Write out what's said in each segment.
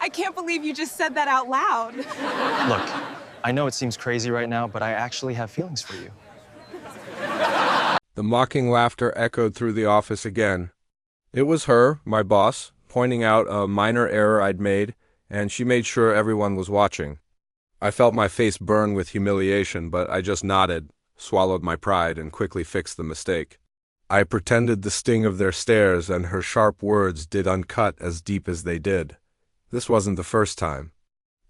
I can't believe you just said that out loud. Look, I know it seems crazy right now, but I actually have feelings for you. The mocking laughter echoed through the office again. It was her, my boss, pointing out a minor error I'd made, and she made sure everyone was watching. I felt my face burn with humiliation, but I just nodded, swallowed my pride, and quickly fixed the mistake. I pretended the sting of their stares and her sharp words did uncut as deep as they did. This wasn't the first time.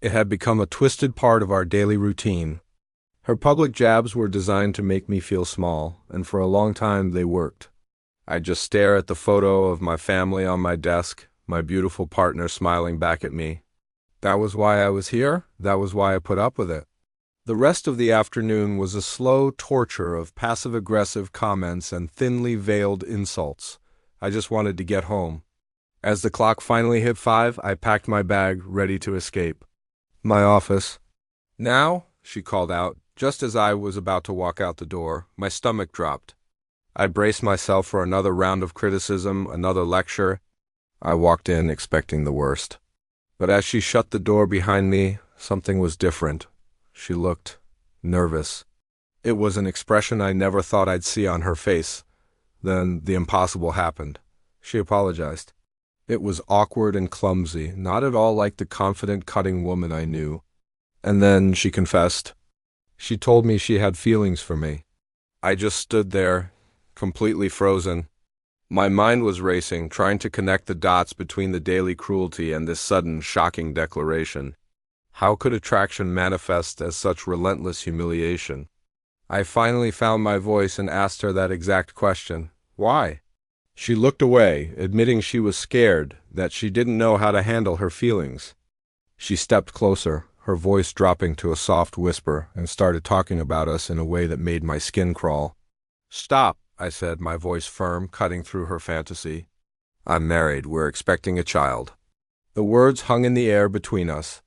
It had become a twisted part of our daily routine. Her public jabs were designed to make me feel small, and for a long time they worked. I'd just stare at the photo of my family on my desk, my beautiful partner smiling back at me. That was why I was here. That was why I put up with it. The rest of the afternoon was a slow torture of passive-aggressive comments and thinly veiled insults. I just wanted to get home. As the clock finally hit 5, I packed my bag, ready to escape. My office. "Now?" she called out. Just as I was about to walk out the door, my stomach dropped. I braced myself for another round of criticism, another lecture. I walked in expecting the worst. But as she shut the door behind me, something was different. She looked nervous. It was an expression I never thought I'd see on her face. Then the impossible happened. She apologized. It was awkward and clumsy, not at all like the confident, cutting woman I knew. And then she confessed. She told me she had feelings for me. I just stood there, completely frozen. My mind was racing, trying to connect the dots between the daily cruelty and this sudden, shocking declaration. How could attraction manifest as such relentless humiliation? I finally found my voice and asked her that exact question. Why? She looked away, admitting she was scared, that she didn't know how to handle her feelings. She stepped closer, her voice dropping to a soft whisper, and started talking about us in a way that made my skin crawl. "Stop," I said, my voice firm, cutting through her fantasy. "I'm married. We're expecting a child." The words hung in the air between us.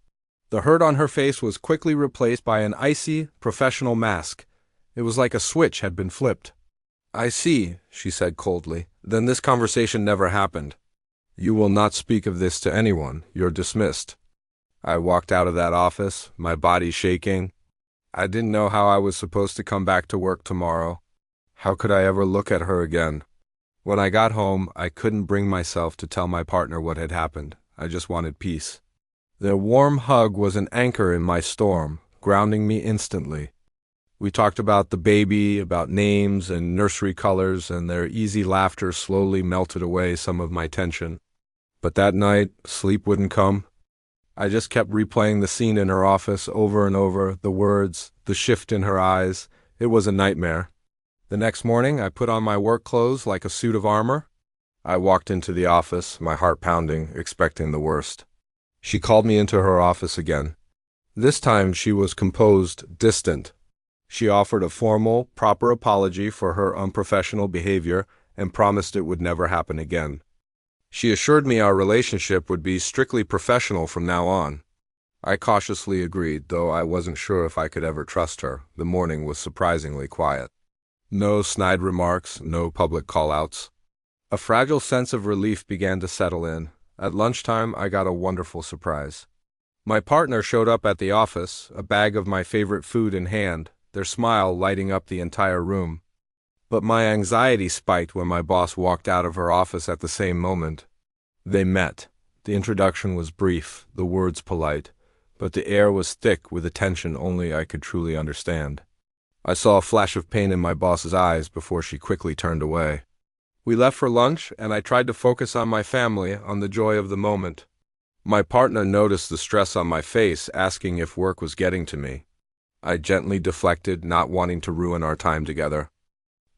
The hurt on her face was quickly replaced by an icy, professional mask. It was like a switch had been flipped. "I see," she said coldly. "Then this conversation never happened. You will not speak of this to anyone. You're dismissed." I walked out of that office, my body shaking. I didn't know how I was supposed to come back to work tomorrow. How could I ever look at her again? When I got home, I couldn't bring myself to tell my partner what had happened. I just wanted peace. Their warm hug was an anchor in my storm, grounding me instantly. We talked about the baby, about names and nursery colors, and their easy laughter slowly melted away some of my tension. But that night, sleep wouldn't come. I just kept replaying the scene in her office over and over, the words, the shift in her eyes. It was a nightmare. The next morning, I put on my work clothes like a suit of armor. I walked into the office, my heart pounding, expecting the worst. She called me into her office again. This time she was composed, distant. She offered a formal, proper apology for her unprofessional behavior and promised it would never happen again. She assured me our relationship would be strictly professional from now on. I cautiously agreed, though I wasn't sure if I could ever trust her. The morning was surprisingly quiet. No snide remarks, no public call-outs. A fragile sense of relief began to settle in. At lunchtime, I got a wonderful surprise. My partner showed up at the office, a bag of my favorite food in hand, their smile lighting up the entire room. But my anxiety spiked when my boss walked out of her office at the same moment. They met. The introduction was brief, the words polite, but the air was thick with a tension only I could truly understand. I saw a flash of pain in my boss's eyes before she quickly turned away. We left for lunch, and I tried to focus on my family, on the joy of the moment. My partner noticed the stress on my face, asking if work was getting to me. I gently deflected, not wanting to ruin our time together.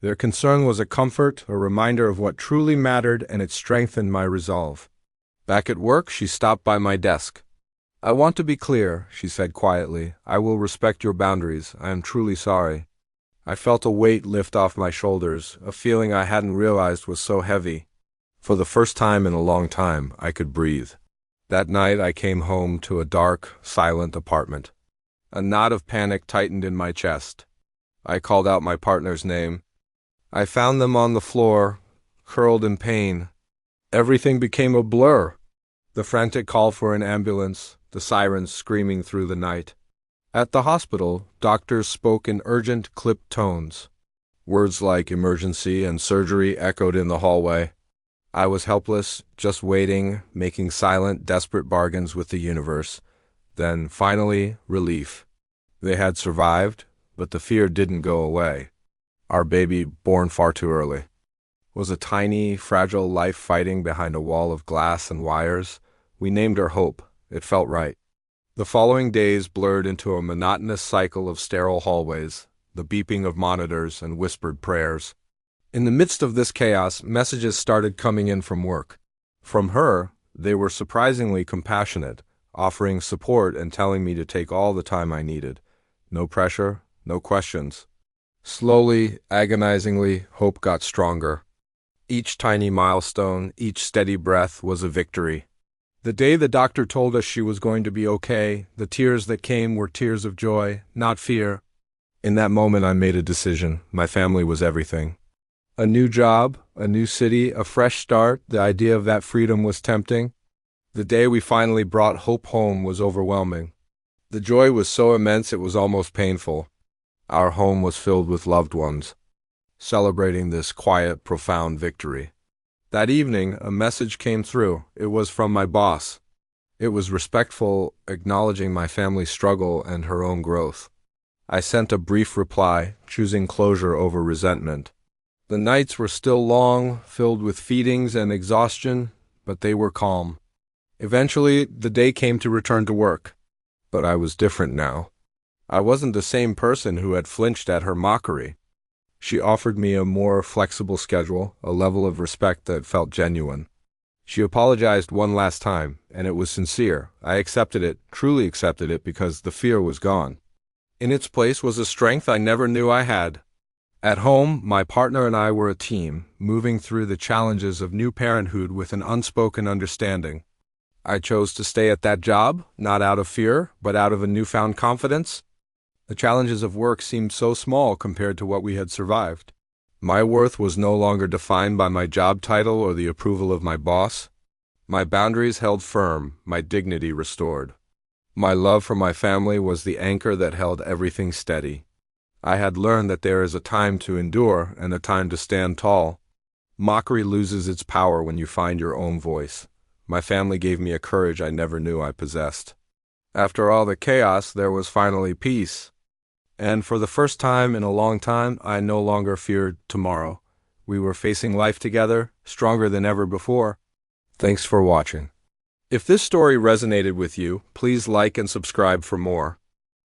Their concern was a comfort, a reminder of what truly mattered, and it strengthened my resolve. Back at work, she stopped by my desk. "I want to be clear," she said quietly. "I will respect your boundaries. I am truly sorry." I felt a weight lift off my shoulders, a feeling I hadn't realized was so heavy. For the first time in a long time, I could breathe. That night, I came home to a dark, silent apartment. A knot of panic tightened in my chest. I called out my partner's name. I found them on the floor, curled in pain. Everything became a blur. The frantic call for an ambulance, the sirens screaming through the night. At the hospital, doctors spoke in urgent, clipped tones. Words like emergency and surgery echoed in the hallway. I was helpless, just waiting, making silent, desperate bargains with the universe. Then, finally, relief. They had survived, but the fear didn't go away. Our baby, born far too early, was a tiny, fragile life fighting behind a wall of glass and wires. We named her Hope. It felt right. The following days blurred into a monotonous cycle of sterile hallways, the beeping of monitors and whispered prayers. In the midst of this chaos, messages started coming in from work. From her, they were surprisingly compassionate, offering support and telling me to take all the time I needed. No pressure, no questions. Slowly, agonizingly, hope got stronger. Each tiny milestone, each steady breath was a victory. The day the doctor told us she was going to be okay, the tears that came were tears of joy, not fear. In that moment I made a decision. My family was everything. A new job, a new city, a fresh start, the idea of that freedom was tempting. The day we finally brought Hope home was overwhelming. The joy was so immense it was almost painful. Our home was filled with loved ones, celebrating this quiet, profound victory. That evening, a message came through. It was from my boss. It was respectful, acknowledging my family's struggle and her own growth. I sent a brief reply, choosing closure over resentment. The nights were still long, filled with feedings and exhaustion, but they were calm. Eventually, the day came to return to work. But I was different now. I wasn't the same person who had flinched at her mockery. She offered me a more flexible schedule, a level of respect that felt genuine. She apologized one last time, and it was sincere. I accepted it, truly accepted it, because the fear was gone. In its place was a strength I never knew I had. At home, my partner and I were a team, moving through the challenges of new parenthood with an unspoken understanding. I chose to stay at that job, not out of fear, but out of a newfound confidence. The challenges of work seemed so small compared to what we had survived. My worth was no longer defined by my job title or the approval of my boss. My boundaries held firm, my dignity restored. My love for my family was the anchor that held everything steady. I had learned that there is a time to endure and a time to stand tall. Mockery loses its power when you find your own voice. My family gave me a courage I never knew I possessed. After all the chaos, there was finally peace. And for the first time in a long time, I no longer feared tomorrow. We were facing life together, stronger than ever before. Thanks for watching. If this story resonated with you, please like and subscribe for more.